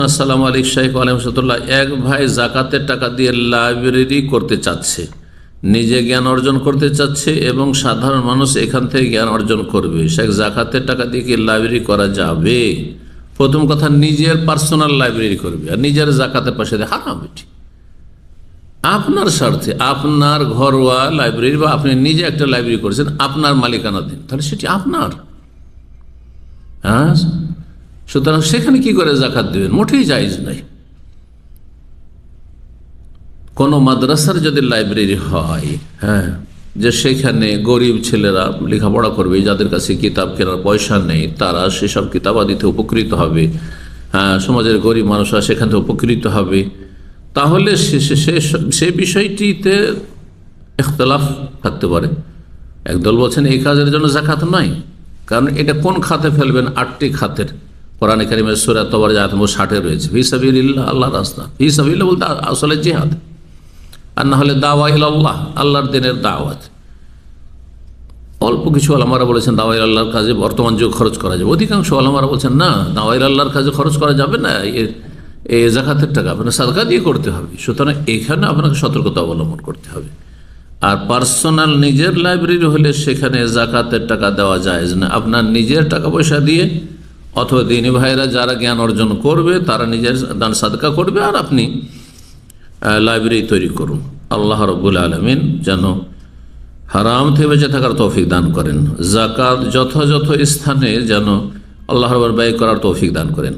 আসসালামু আলাইকুম শাইখ আলহামদুলিল্লাহ। এক ভাই জাকাতের টাকা দিয়ে লাইব্রেরি করতে চাচ্ছে, নিজে জ্ঞান অর্জন করতে চাচ্ছে এবং সাধারণ মানুষ এখান থেকে জ্ঞান অর্জন করবে। শেখ, জাকাতের টাকা দিয়ে কি লাইব্রেরি করা যাবে? প্রথম কথা, নিজের পার্সোনাল লাইব্রেরি করবে আর নিজের জাকাতের পাশে দিয়ে হারাম। এটি আপনার স্বার্থে, আপনার ঘরোয়া লাইব্রেরি বা আপনি নিজে একটা লাইব্রেরি করেছেন, আপনার মালিকানাধীন, তাহলে সেটি আপনার। হ্যাঁ, সুতরাং সেখানে কি করে জাকাত দেবেন? মোটেই জায়েজ নাই। কোন মাদ্রাসার যদি লাইব্রেরি হয়, হ্যাঁ, যে সেখানে গরিব ছেলেরা লেখাপড়া করবে, যাদের কাছে কিতাব কেনার পয়সা নেই, তারা সেসব কিতাবাদিতে উপকৃত হবে, হ্যাঁ, সমাজের গরিব মানুষরা সেখান থেকে উপকৃত হবে, তাহলে সে বিষয়টিতে ইখতলাফ থাকতে পারে। একদল বলছেন এই কাজের জন্য জাকাত নয়, কারণ এটা কোন খাতে ফেলবেন? 8টি খাতের কোরআনে কারিমের সূরা তওবার আয়াত নম্বর 60 রয়েছে, ফি সাবিলিল্লাহ, আল্লাহর রাস্তা। ফি সাবিলিল্লাহ বলতে আসলে জিহাদ, আর না হলে দাওয়া ইলাল্লাহ, আল্লাহর দ্বীনের দাওয়াত। অল্প কিছু আলেমরা বলেছেন দাওয়া ইলাল্লাহর কাজে বর্তমান যুগ খরচ করা যাবে, অধিকাংশ আলেমরা বলছেন না, দাওয়া ইলাল্লাহর কাজে খরচ করা যাবে না, এই যাকাতের টাকা আপনার সাদকা দিয়ে করতে হবে। সুতরাং এখানে আপনাকে সতর্কতা অবলম্বন করতে হবে। আর পার্সোনাল নিজের লাইব্রেরি হলে সেখানে জাকাতের টাকা দেওয়া যায় না। আপনার নিজের টাকা পয়সা দিয়ে অথবা দিনী ভাইরা যারা জ্ঞান অর্জন করবে তারা নিজের দান সাদকা করবে, আর আপনি লাইব্রেরি তৈরি করুন। আল্লাহ রাব্বুল আলামিন যেন হারাম থেকে বেঁচে থাকার তৌফিক দান করেন, জাকাত যথাযথ স্থানে যেন আল্লাহর ব্যয় করার তৌফিক দান করেন।